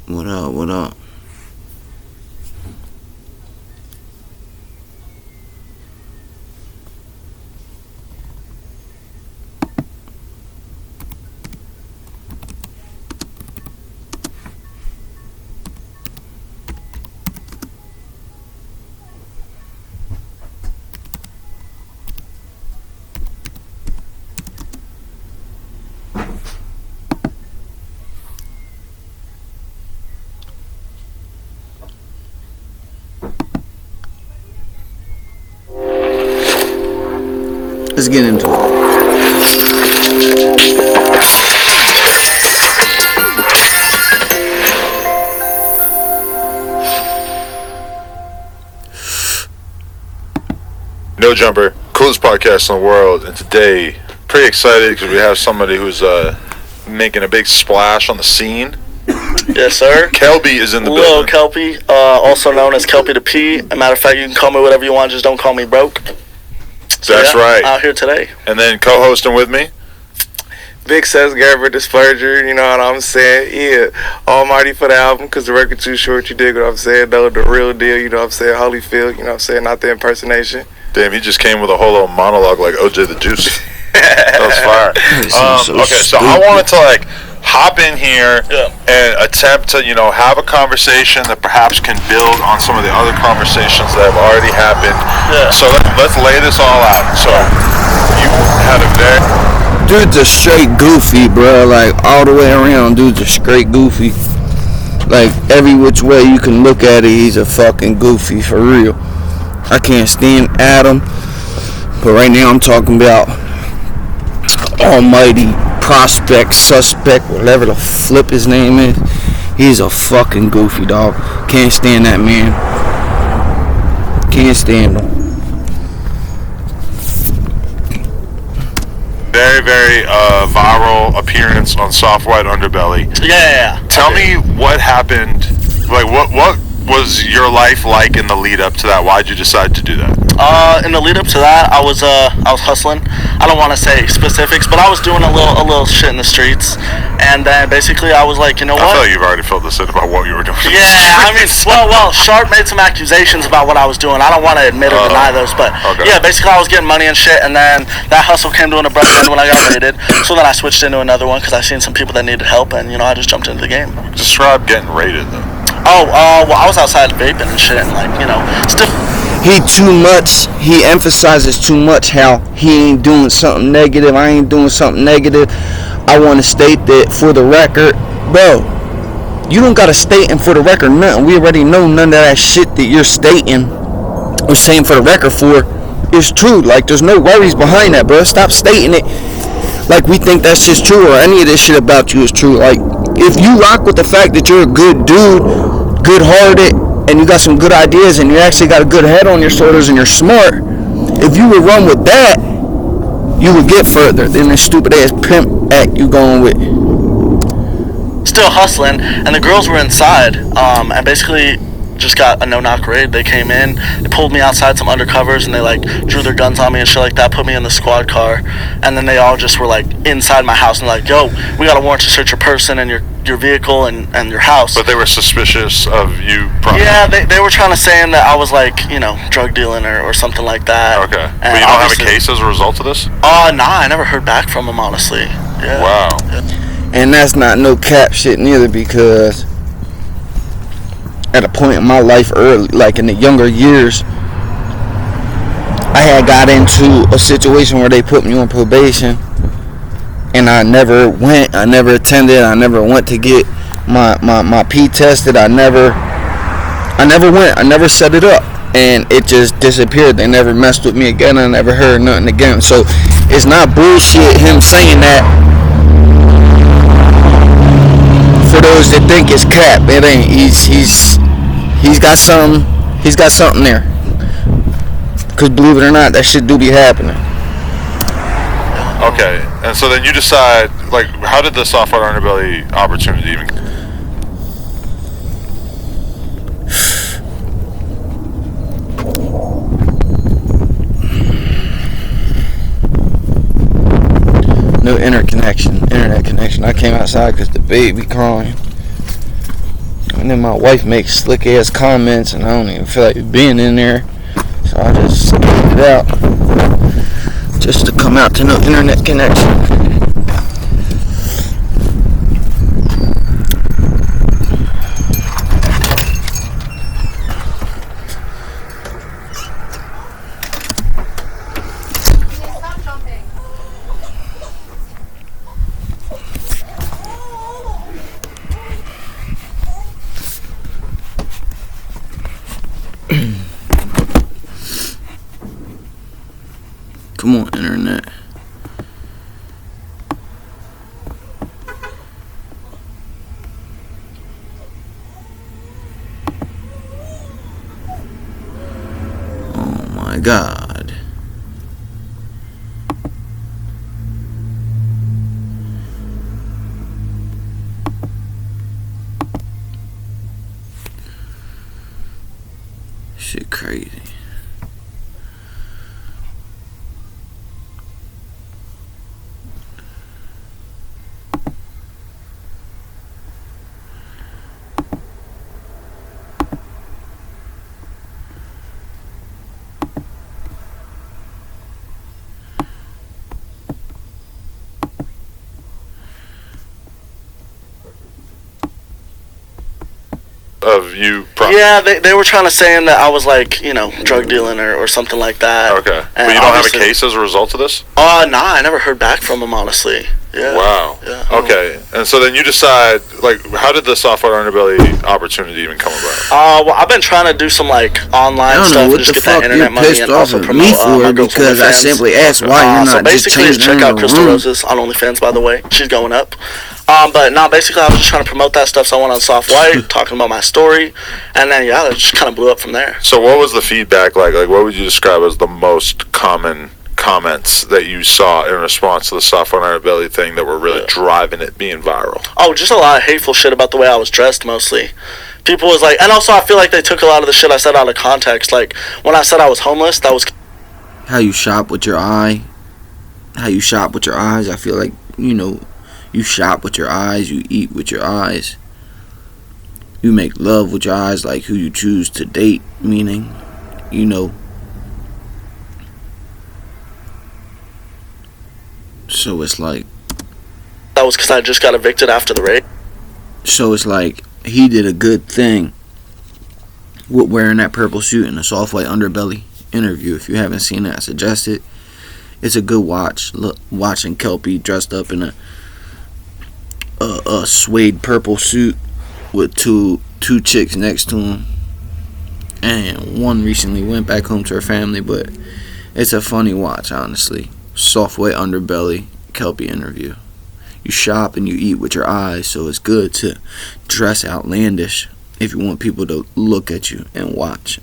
What up? What up? Let's get into it. No Jumper, coolest podcast in the world, and today, pretty excited because we have somebody who's making a big splash on the scene. Yes, sir. Kelby is in the Lil building. Kelpie, also known as Kelpie the P. As a matter of fact, you can call me whatever you want, just don't call me broke. So, That's right. Out here today. And then co-hosting with me, Big Seth Gerber, Disperger, you know what I'm saying? Yeah, Almighty for the album, because the record too short, you dig what I'm saying? Though the real deal, you know what I'm saying? Holyfield, you know what I'm saying? Not the impersonation. damn, he just came with a whole little monologue like OJ the Juice. That was fire. Okay, so I wanted to hop in here and attempt to, have a conversation that perhaps can build on some of the other conversations that have already happened. Yeah. So let's lay this all out. So you had a very... Dude's a straight goofy, bro. Like, all the way around, dude's a straight goofy. Like, every which way you can look at it, he's a fucking goofy, for real. I can't stand Adam, but right now I'm talking about Almighty Prospect, Suspect, whatever the flip his name is. He's a fucking goofy, dog. Can't stand that man. Can't stand him. Very, very viral appearance on Soft White Underbelly. Yeah. Tell me what happened. Like, what was your life like in the lead up to that? Why'd you decide to do that? In the lead up to that, I was hustling. I don't want to say specifics, but I was doing a little shit in the streets, and then basically I was like, you know I what? feel like you've already filled this in about what you were doing. Yeah, I mean, well, Sharp made some accusations about what I was doing. I don't want to admit or deny those, but okay. yeah, basically I was getting money and shit, and then that hustle came to an abrupt end when I got raided. So then I switched into another one because I seen some people that needed help, and I just jumped into the game. Describe getting raided though. Well, I was outside vaping and shit, and still. He emphasizes too much how he ain't doing something negative, I ain't doing something negative. I want to state that for the record, bro, you don't got to state and for the record nothing. We already know none of that shit that you're stating or saying for the record for is true. Like, there's no worries behind that, bro. Stop stating it like we think that's just true or any of this shit about you is true. Like, if you rock with the fact that you're a good dude, good-hearted, and you got some good ideas, and you actually got a good head on your shoulders, and you're smart, if you would run with that, you would get further than this stupid-ass pimp act you going with. Still hustling, and the girls were inside, and basically just got a no-knock raid. They came in, they pulled me outside some undercovers, and they drew their guns on me and shit like that, put me in the squad car, and then they all just were inside my house and yo, we got a warrant to search your person and your vehicle and your house. But they were suspicious of you. Yeah, they were trying to say that I was drug dealing or something like that. Okay. And But you don't have a case as a result of this? Nah, I never heard back from them, honestly. Yeah. Wow. Yeah. And that's not no cap shit neither, because at a point in my life early, in the younger years, I had got into a situation where they put me on probation, and I never went, I never attended, I never went to get my P tested, I never went, I never set it up, and it just disappeared. They never messed with me again, I never heard nothing again. So it's not bullshit him saying that. For those that think it's cap, it ain't. He's got something there. Cause believe it or not, that shit do be happening. Okay, and so then you decide, how did the Soft White Underbelly opportunity even? No internet connection. I came outside because the baby crying. And then my wife makes slick ass comments, and I don't even feel like being in there. So I just skipped it out just to come out to no internet connection. Come on, internet. Oh my God. Shit crazy. Of you? Yeah, they were trying to say that I was like, you know, drug dealing or something like that. Okay. But you don't have a case as a result of this? Nah, I never heard back from them, honestly. Yeah. Wow. Yeah. Okay. And so then you decide, like, how did the Softwhite Underbelly opportunity even come about? Well, I've been trying to do some, like, online stuff and just get that internet money and also promote me for my because I simply asked why you're not just changing check out Crystal room. Roses on OnlyFans, by the way. She's going up. But no, basically I was just trying to promote that stuff, so I went on Softwhite, talking about my story, and then, yeah, it just kind of blew up from there. So what was the feedback like? Like, what would you describe as the most common comments that you saw in response to the Softwhite Underbelly thing that were really driving it being viral? Oh, just a lot of hateful shit about the way I was dressed, mostly. People was like, and also I feel like they took a lot of the shit I said out of context. Like, when I said I was homeless, that was... How you shop with your eye. How you shop with your eyes. I feel like, you know, you shop with your eyes, you eat with your eyes. You make love with your eyes, like who you choose to date, meaning, you know. So it's like... That was because I just got evicted after the raid. So it's like, he did a good thing with wearing that purple suit in the Softwhite Underbelly interview. If you haven't seen it, I suggest it. It's a good watch. Look, watching Kelpie dressed up in a suede purple suit with two chicks next to him, and one recently went back home to her family, but it's a funny watch, honestly. Softwhite Underbelly Kelpie interview. You shop and you eat with your eyes, so it's good to dress outlandish if you want people to look at you and watch.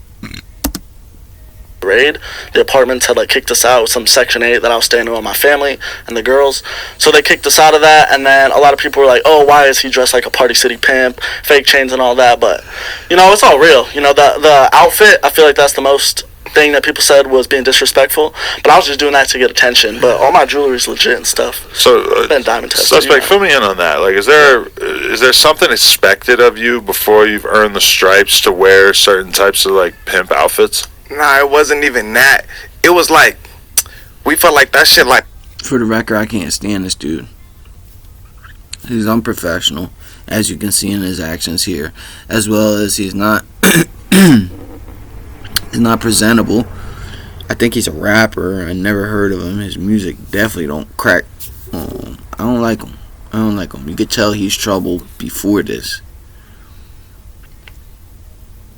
Raid, the apartments had like kicked us out with some Section 8 that I was staying with my family and the girls, so they kicked us out of that. And then a lot of people were like, oh, why is he dressed like a Party City pimp, fake chains and all that? But you know, it's all real. You know, the outfit, I feel like that's the most thing that people said was being disrespectful, but I was just doing that to get attention. But all my jewelry's legit and stuff. So been diamond tested. Suspect, fill me in on that. Like, is there something expected of you before you've earned the stripes to wear certain types of like pimp outfits? Nah, it wasn't even that. It was like, we felt like that shit like... For the record, I can't stand this dude. He's unprofessional, as you can see in his actions here, as well as he's not he's not presentable. I think he's a rapper. I never heard of him. His music definitely don't crack. I don't like him. You could tell he's trouble before this.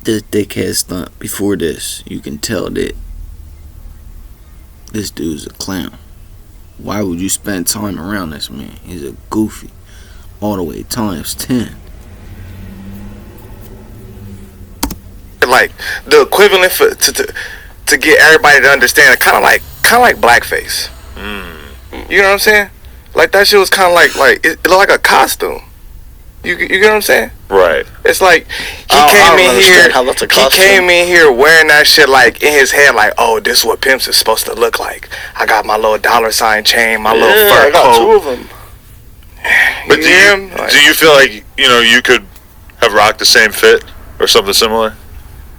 This dickhead stunt before this, you can tell that this dude's a clown. Why would you spend time around this man? He's a goofy, all the way times 10. Like the equivalent for to get everybody to understand, kind of like blackface. You know what I'm saying? Like that shit was kind of like it looked like a costume. You get what I'm saying? Right. It's like he came in here wearing that shit like in his head, like, oh, this is what pimps is supposed to look like. I got my little $sign chain, my little fur I got coat. 2 of them. But do you feel like, you know, you could have rocked the same fit or something similar?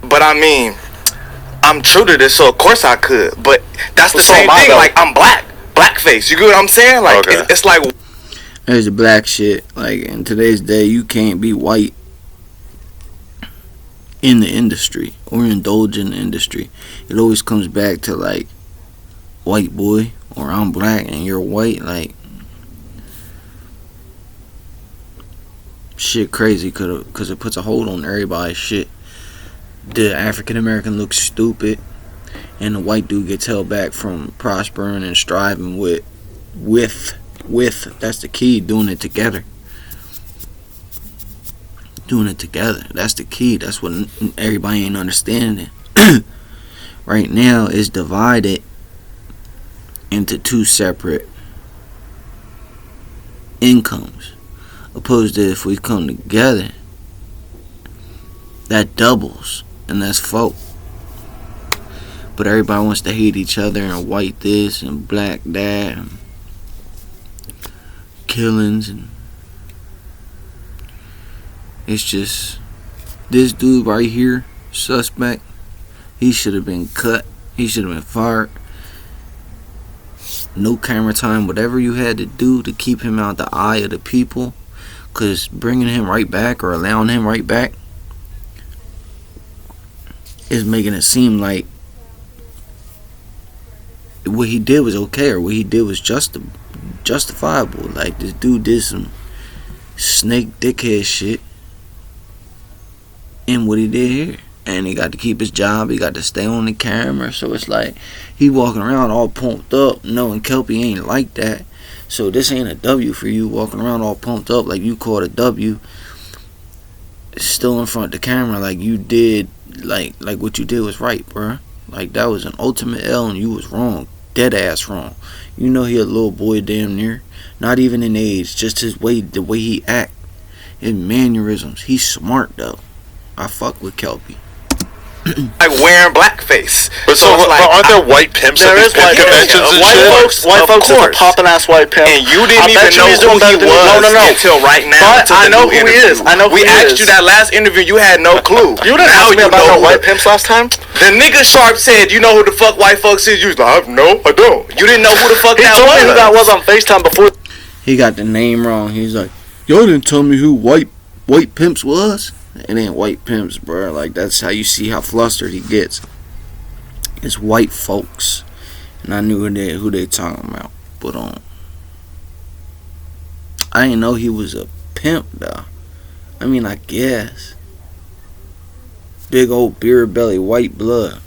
But I mean, I'm true to this, so of course I could. But that's the same thing. Like, I'm blackface. You get what I'm saying? Like, okay. It's like there's the black shit. Like, in today's day, you can't be white in the industry or indulge in the industry. It always comes back to like, white boy, or I'm black and you're white. Like, shit crazy because it puts a hold on everybody's shit. The African American looks stupid, and the white dude gets held back from prospering and striving with that's the key, doing it together. Doing it together, that's the key. That's what everybody ain't understanding. Right now, it's divided into two separate incomes, opposed to if we come together, that doubles, and that's folk. But everybody wants to hate each other, and white this and black that, and killings, and it's just this dude right here, suspect. He should have been cut. He should have been fired. No camera time, whatever you had to do to keep him out the eye of the people, because bringing him right back or allowing him right back is making it seem like what he did was okay, or what he did was justifiable. Like, this dude did some snake dickhead shit in what he did here, and he got to keep his job, he got to stay on the camera. So it's like he walking around all pumped up, knowing Kelpie ain't like that. So this ain't a W for you, walking around all pumped up like you caught a W, still in front of the camera like you did, like what you did was right, bruh. Like, that was an ultimate L, and you was wrong, dead ass wrong. You know he a little boy damn near, not even in age, just his way, the way he act, his mannerisms. He's smart though. I fuck with Kelpie. Like wearing blackface. But aren't there white pimps at these pimp conventions and shit? White folks is a poppin' ass white pimp. And you didn't even know who he was until right now. But I know who he is. We asked you that last interview, you had no clue. You didn't ask me about no white pimps last time? The nigga Sharp said, you know who the fuck white folks is? You was like, no, I don't. You didn't know who the fuck that was. He told me who that was on FaceTime before. He got the name wrong. He's like, y'all didn't tell me who white pimps was. It ain't white pimps, bro. Like, that's how you see how flustered he gets. It's white folks, and I knew who they talking about. But I didn't know he was a pimp though. I mean, I guess big old beer belly, white blood.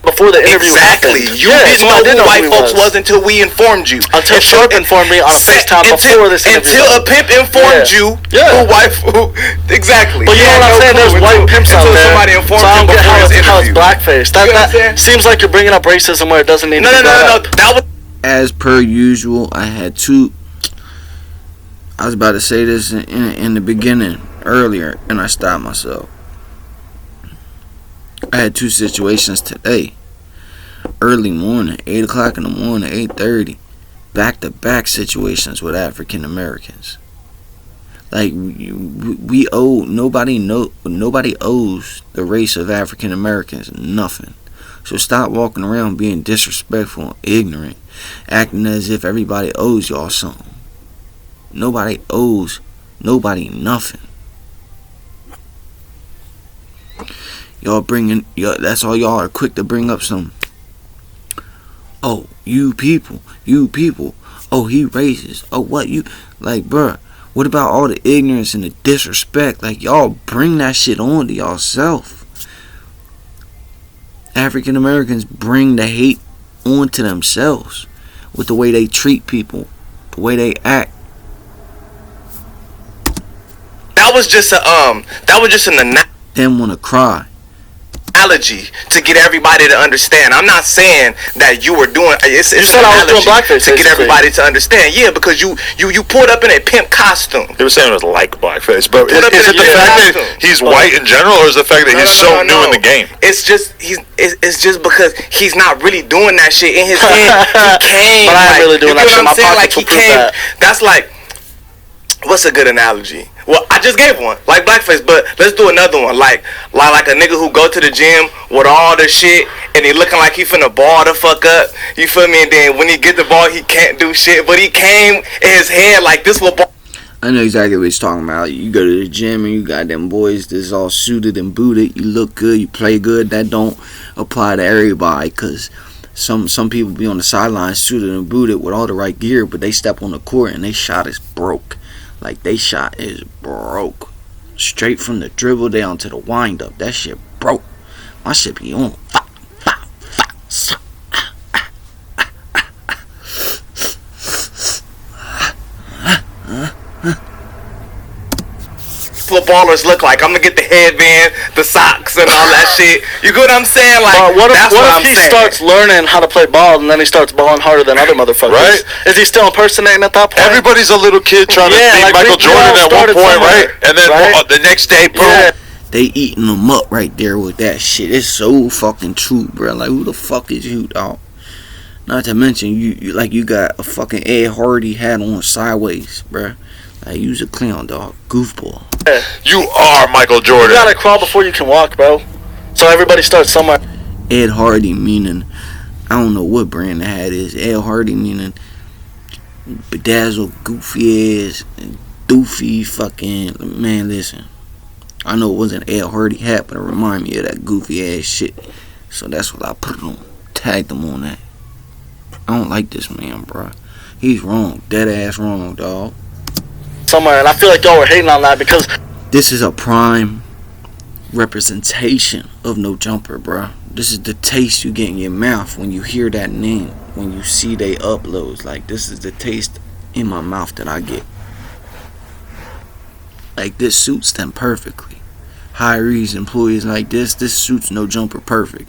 Before the interview exactly. happened. You didn't know who white folks was until we informed you. Until Sharp informed me on FaceTime before this interview. Until a pimp informed you who exactly. But you know what I'm saying? There's white pimps out there. Somebody informed so I don't get how it's blackface. That seems like you're bringing up racism where it doesn't need to be. No. That was as per usual. I was about to say this in the beginning earlier, and I stopped myself. I had two situations today. Early morning, 8 o'clock in the morning, 8:30. Back-to-back situations with African Americans. Like, we owe, nobody owes the race of African Americans nothing. So stop walking around being disrespectful and ignorant, acting as if everybody owes y'all something. Nobody owes nobody nothing. That's all y'all are quick to bring up some. Oh, you people. Oh, he racist. Oh, what you like, bruh? What about all the ignorance and the disrespect? Like, y'all bring that shit on to y'allself. African Americans bring the hate onto themselves with the way they treat people, the way they act. That was just an Them wanna cry. Analogy to get everybody to understand. I'm not saying that you were doing. It's you said I was doing blackface to get everybody to understand. Yeah, because you pulled up in a pimp costume. He was saying it was like blackface, but is it the fact that he's white in general, or is it the fact that he's so new in the game? It's just because he's not really doing that shit in his head. He came, but I'm really doing that shit. My pockets will prove that. That's like. what's a good analogy? Well, I just gave one, like blackface, but let's do another one, like a nigga who go to the gym with all the shit and he looking like he finna ball the fuck up. You feel me? And then when he get the ball, he can't do shit, but he came in his head like this will ball. I know exactly what he's talking about. You go to the gym and you got them boys that's all suited and booted. You look good, you play good. That don't apply to everybody, because some people be on the sidelines suited and booted with all the right gear, but they step on the court and they shot is broke. Like, they shot is broke. Straight from the dribble down to the wind up. That shit broke. My shit be on. Footballers look like. I'm gonna get the headband, the socks, and all that shit. You get what I'm saying? Like, what that's if he starts learning how to play ball and then he starts balling harder than other motherfuckers? Right? Is he still impersonating at that point? Everybody's a little kid trying to beat Michael Jordan at one point, right? And then the next day, boom. Yeah. They eating them up right there with that shit. It's so fucking true, bro. Like, who the fuck is you, dog? Not to mention, you got a fucking Ed Hardy hat on sideways, bro. Like, you's a clown, dog. Goofball. Yeah. You are Michael Jordan. You gotta crawl before you can walk, bro. So everybody starts somewhere. Ed Hardy meaning, I don't know what brand the hat is. Ed Hardy meaning bedazzled, goofy ass, doofy fucking, man, listen. I know it wasn't Ed Hardy hat, but it reminded me of that goofy ass shit. So that's what I put on. Tagged him on that. I don't like this man, bro. He's wrong. Dead ass wrong, dog. Somewhere, and I feel like y'all were hating on that because this is a prime representation of No Jumper, bro. This is the taste you get in your mouth when you hear that name, when you see they uploads. Like, this is the taste in my mouth that I get. Like, this suits them perfectly. Hirees, employees like this suits No Jumper perfect.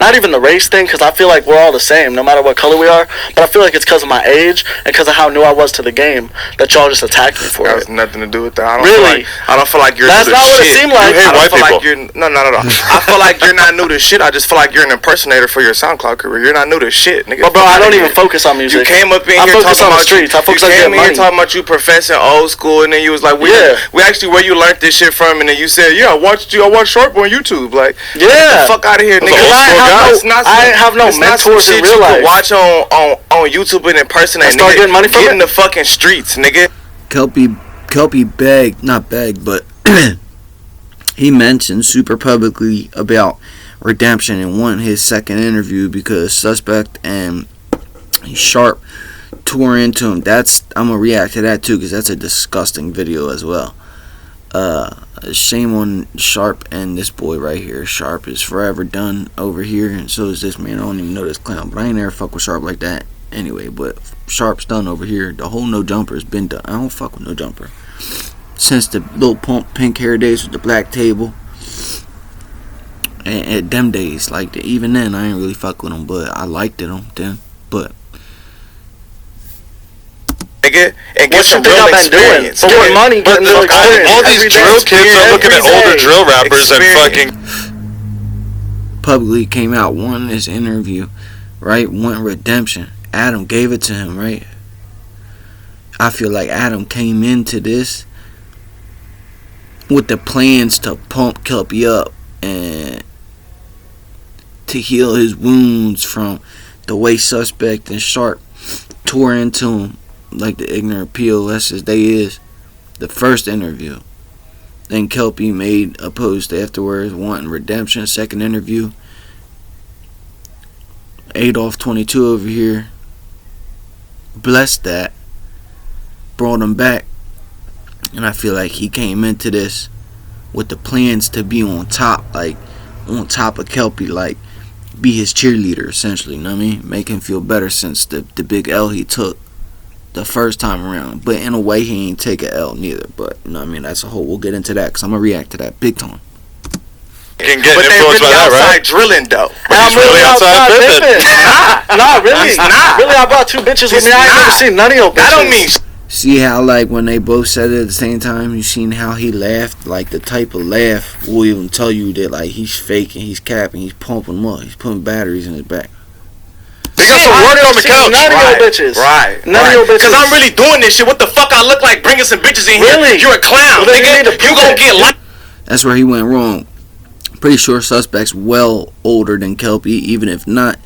Not even the race thing, because I feel like we're all the same no matter what color we are, but I feel like it's because of my age and because of how new I was to the game that y'all just attacked me for that it. has nothing to do with that. I don't feel like you're That's new to not what shit. it seemed like. You hate I don't white feel people. like you're no. I feel like you're not new to shit. I just feel like you're an impersonator for your SoundCloud career. You're not new to shit, nigga. But bro, I don't even focus on music. You came up in I here focus talking on the about streets. I focus on getting money. talking about you professing old school, and then you was like, we actually where you learned this shit from, and then you said, I watched Sharp on YouTube. Like, yeah, get the fuck out of here, nigga. I have no mentors in real life. Watch on YouTube and impersonate. Start getting money from it in the fucking streets, nigga. Kelpie begged, not begged, but he mentioned super publicly about redemption and wanted his second interview because Suspect and Sharp tore into him. I'm gonna react to that too because that's a disgusting video as well. Shame on Sharp and this boy right here. Sharp is forever done over here, and so is this man. I don't even know this clown, but I ain't never fuck with Sharp like that anyway. But Sharp's done over here. The whole No Jumper has been done. I don't fuck with No Jumper since the Lil Pump pink hair days with the black table. And at them days, like even then, I ain't really fuck with him, but I liked it on then. But nigga, and get What's some the thing real I've been doing? experience. For more money, getting real experience. All these drill kids are looking at older drill rappers and fucking publicly came out, won this interview, right? Won redemption. Adam gave it to him, right? I feel like Adam came into this with the plans to pump Kelpie up and to heal his wounds from the way Suspect and Sharp tore into him like the ignorant POSs they is. The first interview. Then Kelpie made a post afterwards wanting redemption. Second interview. Adolf 22 over here blessed that, brought him back, and I feel like he came into this with the plans to be on top, like on top of Kelpie, like be his cheerleader essentially, you know what I mean? Make him feel better since the big L he took the first time around. But in a way he ain't take a L neither, but you know what I mean, that's a whole, we'll get into that because I'm gonna react to that big time. can get But they influenced really by that, outside right? drilling though. He's really outside pimping. Nah, really. He's not. Really, I brought two bitches with He's me. I ain't not. never seen none of your bitches. I don't mean See how like when they both said it at the same time, you seen how he laughed? Like the type of laugh will even tell you that like he's faking, he's capping, he's pumping them up, he's putting batteries in his back. got some work on the couch. None of your bitches. Right. None of your bitches. Because I'm really doing this shit. What the fuck I look like bringing some bitches in here? Really? You're a clown, Well, nigga. You gonna get life. That's where he went wrong. Pretty sure suspect's well older than Kelpie. Even if not,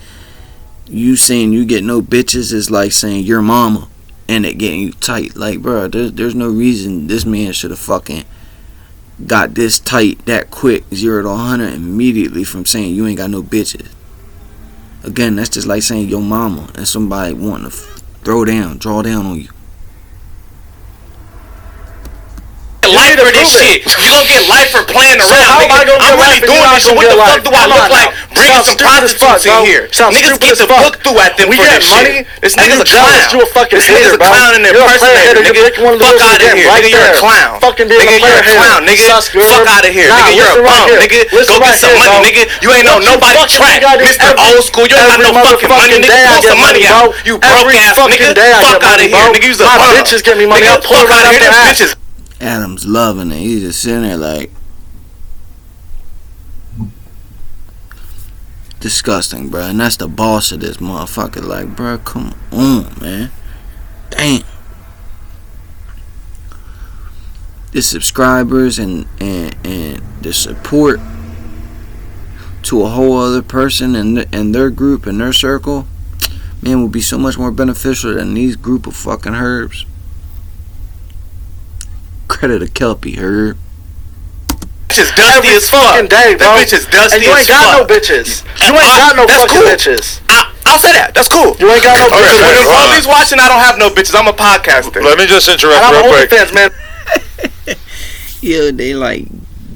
you saying you get no bitches is like saying your mama and it getting you tight. Like, bro, there's no reason this man should have fucking got this tight that quick, 0 to 100 immediately from saying you ain't got no bitches. Again, that's just like saying your mama and somebody wanting to draw down on you. Life for this shit. You gonna get life for playing around, how am I nigga. gonna I'm get really life doing and this shit. you're What the not fuck do gonna I get look life? like bringing some prostitutes in here? Niggas get the fuck through at them for this shit. This nigga's a clown. You a fucking This nigga's a clown and an impersonator, nigga. Fuck out of here, nigga. You're a clown. Nigga, you're a clown, nigga. Fuck out of here, nigga. You're a bum, nigga. Go get some money, nigga. You ain't know nobody track. Mr. Old School, you ain't got no fucking money, nigga. Pull some money out. You broke ass nigga. Fuck out of here, nigga. You's a bum. My bitches give me money. I'll pull it right out their ass. Adam's loving it. He's just sitting there like, disgusting, bro. And that's the boss of this motherfucker. Like, bro, come on, man. Damn. The subscribers and the support to a whole other person and their group and their circle, man, would be so much more beneficial than these group of fucking herbs. Credit to Kelpie, herb. Bitch is dusty as fuck. Day, bro. That bitch is dusty as fuck. And you ain't got no bitches. You ain't got no fucking bitches. I'll say that. That's cool. You ain't got no bitches. When the police watching, I don't have no bitches. I'm a podcaster. Let me just interrupt I'm real quick. OnlyFans, man. Yo, they like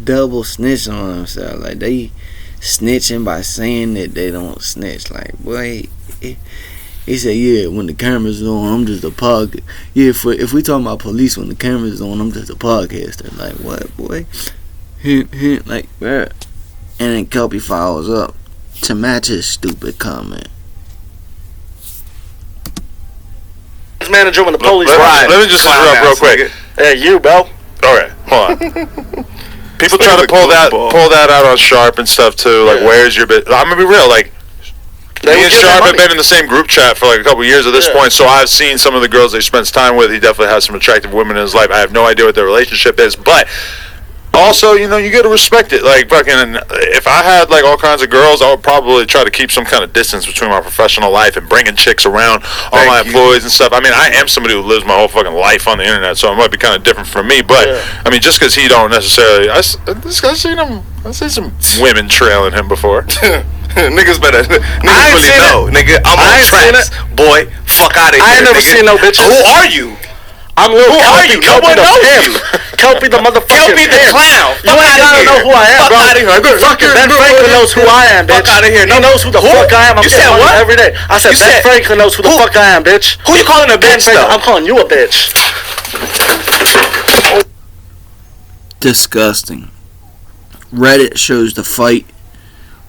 double snitch on themselves. Like, they snitching by saying that they don't snitch. Like, boy, he said, yeah, when the camera's on, I'm just a podcast. Yeah, if we talking about police, when the camera's on, I'm just a podcaster. Like, what, boy? Hint, hint, like, bruh. And then Kelpie follows up to match his stupid comment. Manager when the police Let me just interrupt real quick. Hey, you, bro. Alright, hold on. People try to pull that out on Sharp and stuff too. Like, where's your bit? I'm gonna be real. Like, me and Sharp have been in the same group chat for like a couple years at this point, so I've seen some of the girls that he spends time with. He definitely has some attractive women in his life. I have no idea what their relationship is, but also, you know, you gotta respect it. Like, fucking, if I had like all kinds of girls, I would probably try to keep some kind of distance between my professional life and bringing chicks around all my employees and stuff. I mean, I am somebody who lives my whole fucking life on the internet, so it might be kind of different from me. But I mean, just because he don't necessarily, I seen some women trailing him before. Niggas better. Niggas really know, nigga. I'm on tracks, boy. Fuck out of here. I ain't never seen no bitches. Who are you? I'm Lil Kelpie. No one knows you. Kelpie the motherfucking Kelpie the clown. You ain't gotta know who I am, bro. Fuck out of here. Fucking Ben Franklin knows who I am, bitch. Fuck out of here. He knows who the fuck I am. I'm You said what? every day. I said Ben Franklin knows who the fuck I am, bitch. Who you calling a bitch, though? I'm calling you a bitch. Disgusting. Reddit shows the fight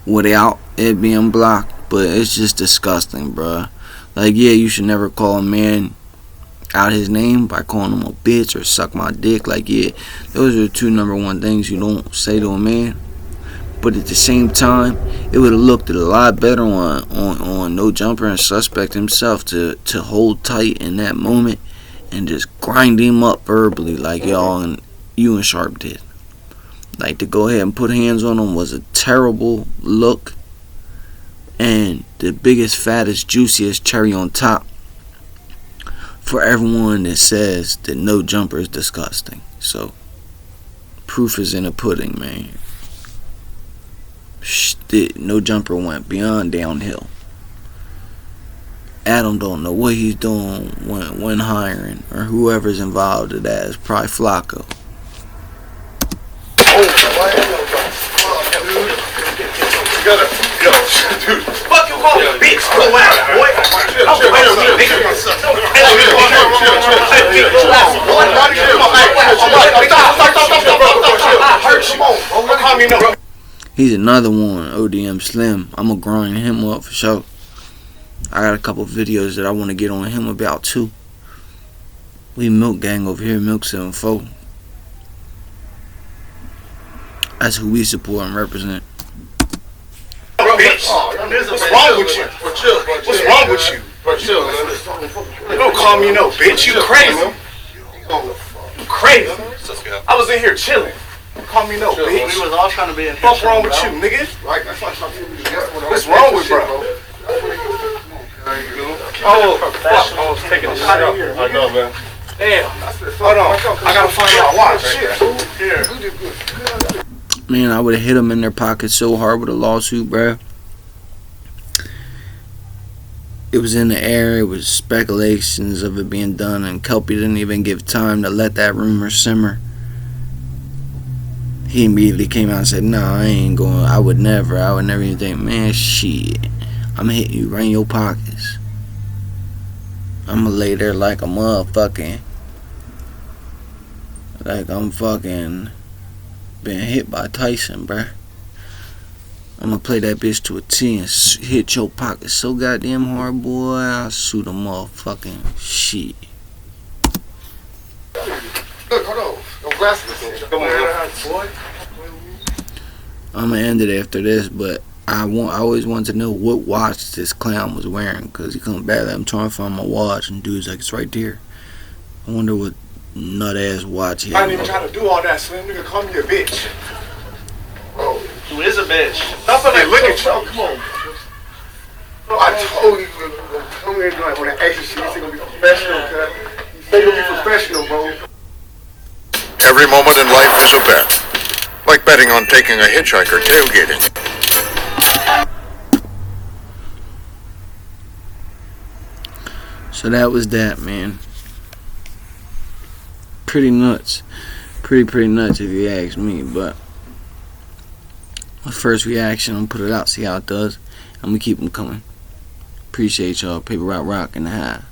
without it being blocked, but it's just disgusting, bruh. Like, yeah, you should never call a man out his name by calling him a bitch or suck my dick. Like, yeah, those are the two number one things you don't say to a man. But at the same time, it would have looked a lot better on No Jumper and Suspect himself to hold tight in that moment and just grind him up verbally like y'all and you and Sharp did. Like, to go ahead and put hands on him was a terrible look, and the biggest, fattest, juiciest cherry on top for everyone that says that No Jumper is disgusting. So, proof is in the pudding, man. No Jumper went beyond downhill. Adam don't know what he's doing when hiring, or whoever's involved in that. It's probably Flacco. Dude, fuck you call me a bitch, go out, boy. He's another one, ODM Slim. I'm gonna grind him up for sure. I got a couple videos that I want to get on him about too. We Milk Gang over here, Milk 74. That's who we support and represent. Bitch. What's wrong with you? What's wrong with you? You don't call me no bitch. You crazy. You crazy. I was in here chilling. You call me no bitch. We was all trying to be in here. What's wrong with you, nigga? What's wrong with bro? Oh, fuck. I was taking a shot out here. I know, man. Damn. Hold on. I gotta find my watch. Shit. Man, I would have hit them in their pockets so hard with a lawsuit, bro. It was in the air. It was speculations of it being done, and Kelpie didn't even give time to let that rumor simmer. He immediately came out and said, "Nah, I ain't going. I would never even think, man, shit. I'm gonna hit you right in your pockets. I'm gonna lay there like a motherfucking, like I'm fucking been hit by Tyson, bruh. I'm gonna play that bitch to a T and hit your pocket so goddamn hard, boy. I'll sue the motherfucking shit." Look, hold on. No glasses. Come on, boy. I'm gonna end it after this, but I always wanted to know what watch this clown was wearing, because he come back. I'm trying to find my watch, and dude's like, "It's right there." I wonder what nut ass watch he had. I didn't even try to do all that, Slim. Nigga, call me a bitch. Oh, Who is a bitch? stop it. Look at you. Come on. I told you to come here and like on that extra shit. You think gonna be professional, cuz. You think gonna be professional, bro. Every moment in life is a bet. Like betting on taking a hitchhiker tailgating. So that was that, man. Pretty nuts. Pretty nuts if you ask me, but my first reaction, I'm gonna put it out, see how it does, and we keep them coming. Appreciate y'all. Paper Rock in the house.